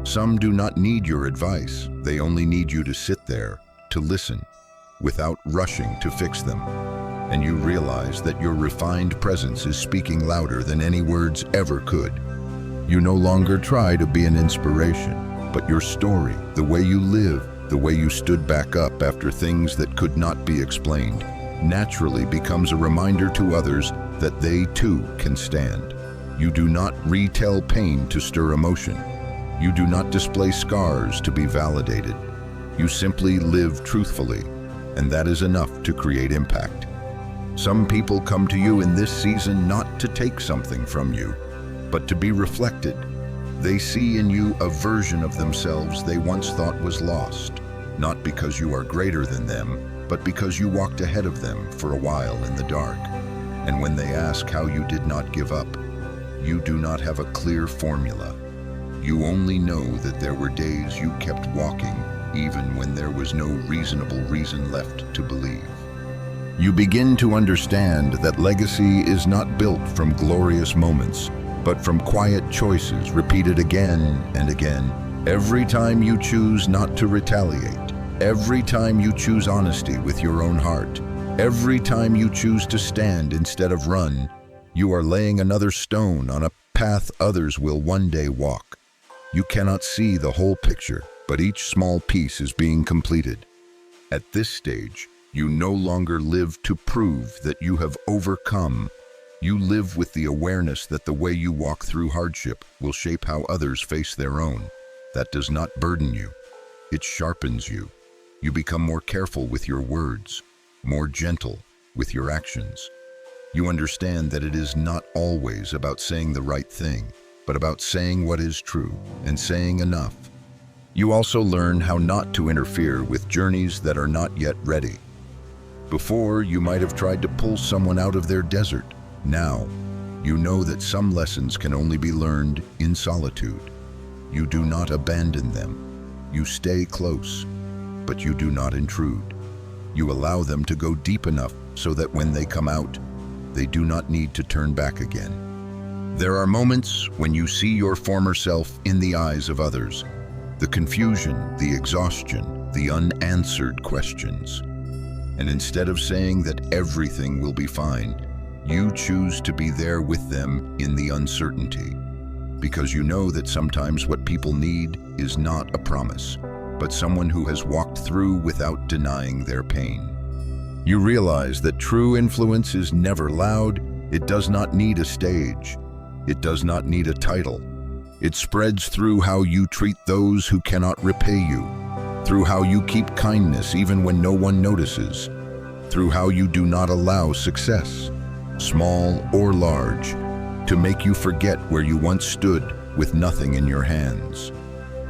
Some do not need your advice. They only need you to sit there, to listen, without rushing to fix them. And you realize that your refined presence is speaking louder than any words ever could. You no longer try to be an inspiration, but your story, the way you live, the way you stood back up after things that could not be explained, naturally becomes a reminder to others that they too can stand. You do not retell pain to stir emotion. You do not display scars to be validated. You simply live truthfully, and that is enough to create impact. Some people come to you in this season not to take something from you, but to be reflected. They see in you a version of themselves they once thought was lost, not because you are greater than them, but because you walked ahead of them for a while in the dark. And when they ask how you did not give up, you do not have a clear formula. You only know that there were days you kept walking, even when there was no reasonable reason left to believe. You begin to understand that legacy is not built from glorious moments, but from quiet choices repeated again and again. Every time you choose not to retaliate, every time you choose honesty with your own heart, every time you choose to stand instead of run, you are laying another stone on a path others will one day walk. You cannot see the whole picture, but each small piece is being completed. At this stage, you no longer live to prove that you have overcome. You live with the awareness that the way you walk through hardship will shape how others face their own. That does not burden you. It sharpens you. You become more careful with your words, more gentle with your actions. You understand that it is not always about saying the right thing, but about saying what is true and saying enough. You also learn how not to interfere with journeys that are not yet ready. Before, you might have tried to pull someone out of their desert. Now, you know that some lessons can only be learned in solitude. You do not abandon them. You stay close, but you do not intrude. You allow them to go deep enough so that when they come out, they do not need to turn back again. There are moments when you see your former self in the eyes of others. The confusion, the exhaustion, the unanswered questions. And instead of saying that everything will be fine, you choose to be there with them in the uncertainty. Because you know that sometimes what people need is not a promise, but someone who has walked through without denying their pain. You realize that true influence is never loud. It does not need a stage. It does not need a title. It spreads through how you treat those who cannot repay you, through how you keep kindness even when no one notices, through how you do not allow success, small or large, to make you forget where you once stood with nothing in your hands.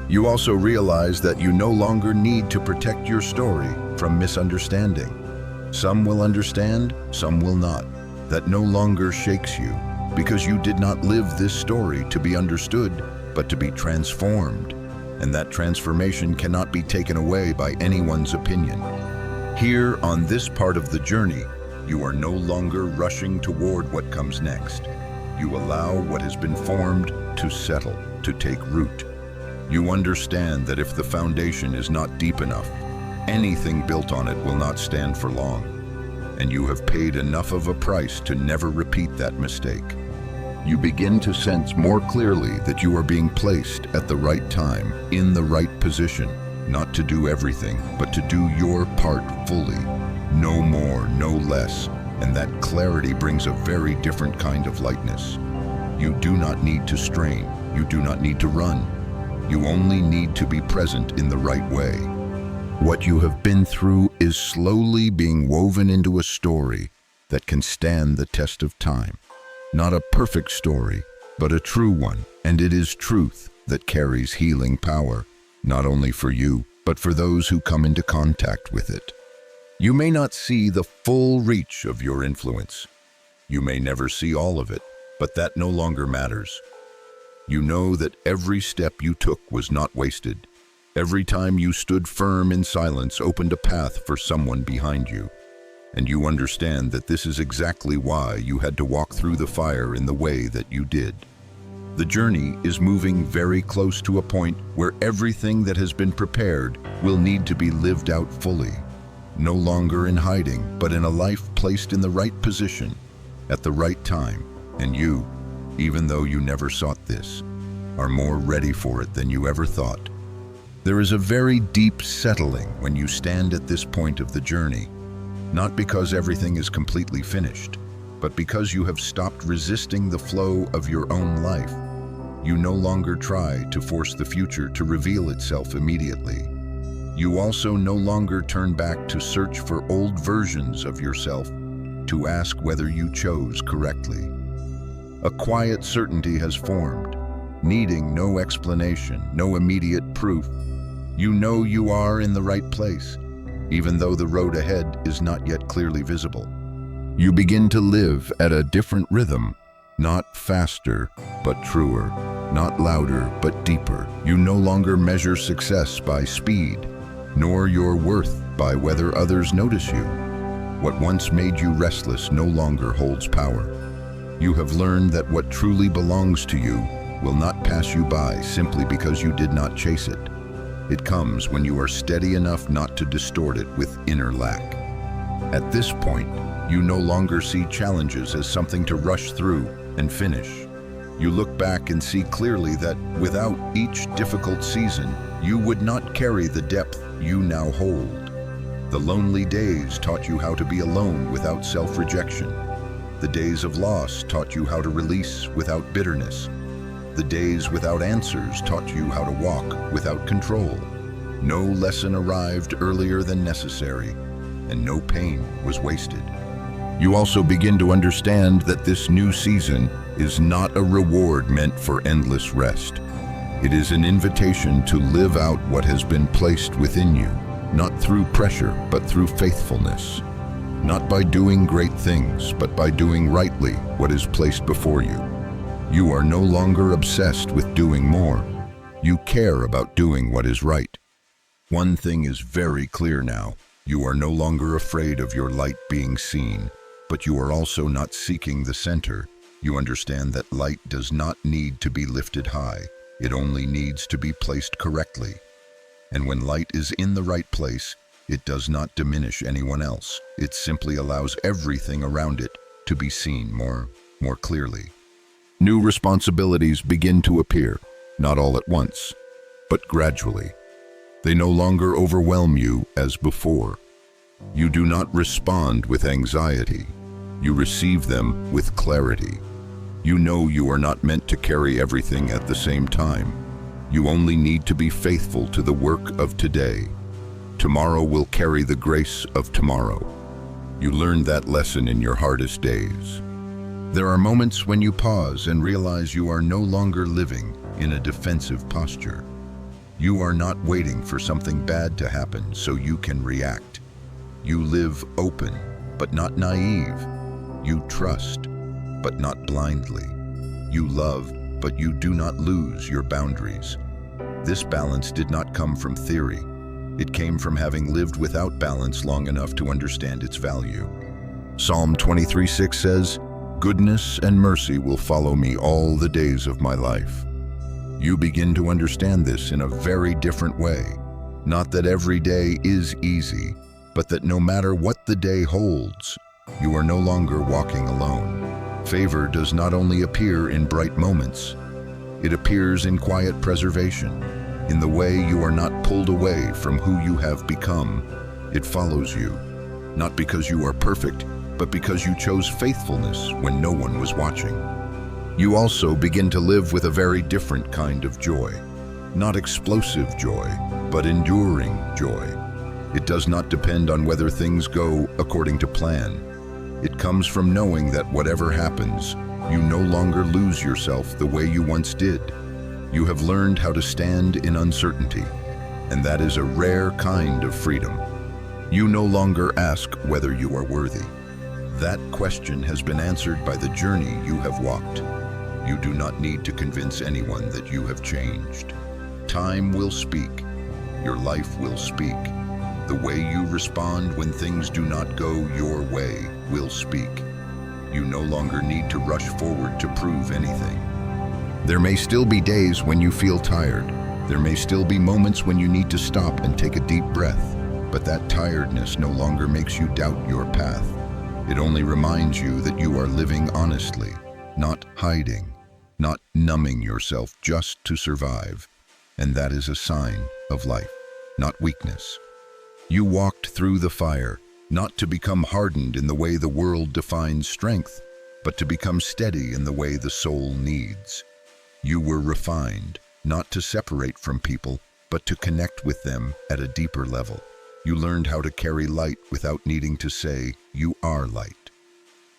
You also realize that you no longer need to protect your story from misunderstanding. Some will understand, some will not. That no longer shakes you. because you did not live this story to be understood, but to be transformed. And that transformation cannot be taken away by anyone's opinion. Here, on this part of the journey, you are no longer rushing toward what comes next. You allow what has been formed to settle, to take root. You understand that if the foundation is not deep enough, anything built on it will not stand for long. And you have paid enough of a price to never repeat that mistake. You begin to sense more clearly that you are being placed at the right time, in the right position, not to do everything, but to do your part fully. No more, no less, and that clarity brings a very different kind of lightness. You do not need to strain, you do not need to run. You only need to be present in the right way. What you have been through is slowly being woven into a story that can stand the test of time. Not a perfect story, but a true one, and it is truth that carries healing power, not only for you, but for those who come into contact with it. You may not see the full reach of your influence. You may never see all of it, but that no longer matters. You know that every step you took was not wasted. Every time you stood firm in silence opened a path for someone behind you. And you understand that this is exactly why you had to walk through the fire in the way that you did. The journey is moving very close to a point where everything that has been prepared will need to be lived out fully. No longer in hiding, but in a life placed in the right position, at the right time. And you, even though you never sought this, are more ready for it than you ever thought. There is a very deep settling when you stand at this point of the journey. Not because everything is completely finished, but because you have stopped resisting the flow of your own life. You no longer try to force the future to reveal itself immediately. You also no longer turn back to search for old versions of yourself, to ask whether you chose correctly. A quiet certainty has formed, needing no explanation, no immediate proof. You know you are in the right place, even though the road ahead is not yet clearly visible. You begin to live at a different rhythm, not faster, but truer, not louder, but deeper. You no longer measure success by speed, nor your worth by whether others notice you. What once made you restless no longer holds power. You have learned that what truly belongs to you will not pass you by simply because you did not chase it. It comes when you are steady enough not to distort it with inner lack. At this point, you no longer see challenges as something to rush through and finish. You look back and see clearly that without each difficult season, you would not carry the depth you now hold. The lonely days taught you how to be alone without self-rejection. The days of loss taught you how to release without bitterness. The days without answers taught you how to walk without control. No lesson arrived earlier than necessary, and no pain was wasted. You also begin to understand that this new season is not a reward meant for endless rest. It is an invitation to live out what has been placed within you, not through pressure, but through faithfulness. Not by doing great things, but by doing rightly what is placed before you. You are no longer obsessed with doing more. You care about doing what is right. One thing is very clear now. You are no longer afraid of your light being seen, but you are also not seeking the center. You understand that light does not need to be lifted high. It only needs to be placed correctly. And when light is in the right place, it does not diminish anyone else. It simply allows everything around it to be seen more clearly. New responsibilities begin to appear, not all at once, but gradually. They no longer overwhelm you as before. You do not respond with anxiety. You receive them with clarity. You know you are not meant to carry everything at the same time. You only need to be faithful to the work of today. Tomorrow will carry the grace of tomorrow. You learned that lesson in your hardest days. There are moments when you pause and realize you are no longer living in a defensive posture. You are not waiting for something bad to happen so you can react. You live open, but not naive. You trust. but not blindly. You love, but you do not lose your boundaries. This balance did not come from theory. It came from having lived without balance long enough to understand its value. Psalm 23:6 says, "Goodness and mercy will follow me all the days of my life." You begin to understand this in a very different way. Not that every day is easy, but that no matter what the day holds, you are no longer walking alone. Favor does not only appear in bright moments, it appears in quiet preservation, in the way you are not pulled away from who you have become. It follows you, not because you are perfect, but because you chose faithfulness when no one was watching. You also begin to live with a very different kind of joy. Not explosive joy, but enduring joy. It does not depend on whether things go according to plan. It comes from knowing that whatever happens, you no longer lose yourself the way you once did. You have learned how to stand in uncertainty, and that is a rare kind of freedom. You no longer ask whether you are worthy. That question has been answered by the journey you have walked. You do not need to convince anyone that you have changed. Time will speak. Your life will speak. The way you respond when things do not go your way will speak. You no longer need to rush forward to prove anything. There may still be days when you feel tired. There may still be moments when you need to stop and take a deep breath. But that tiredness no longer makes you doubt your path. It only reminds you that you are living honestly, not hiding, not numbing yourself just to survive. And that is a sign of life, not weakness. You walked through the fire, not to become hardened in the way the world defines strength, but to become steady in the way the soul needs. You were refined, not to separate from people, but to connect with them at a deeper level. You learned how to carry light without needing to say, "You are light."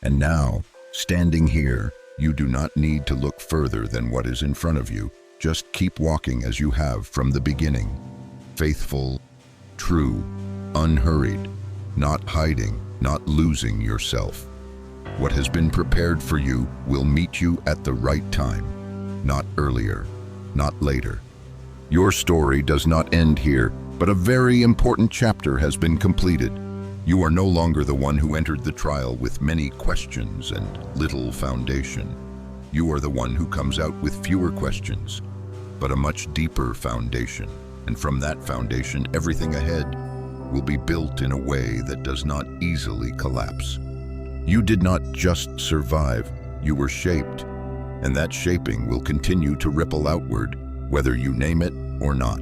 And now, standing here, you do not need to look further than what is in front of you. Just keep walking as you have from the beginning. Faithful, true, unhurried, not hiding, not losing yourself. What has been prepared for you will meet you at the right time, not earlier, not later. Your story does not end here, but a very important chapter has been completed. You are no longer the one who entered the trial with many questions and little foundation. You are the one who comes out with fewer questions, but a much deeper foundation. And from that foundation, everything ahead will be built in a way that does not easily collapse. You did not just survive, you were shaped, and that shaping will continue to ripple outward, whether you name it or not.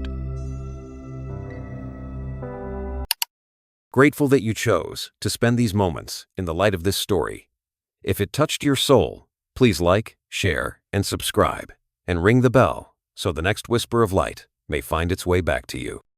Grateful that you chose to spend these moments in the light of this story. If it touched your soul, please like, share, and subscribe, and ring the bell so the next whisper of light may find its way back to you.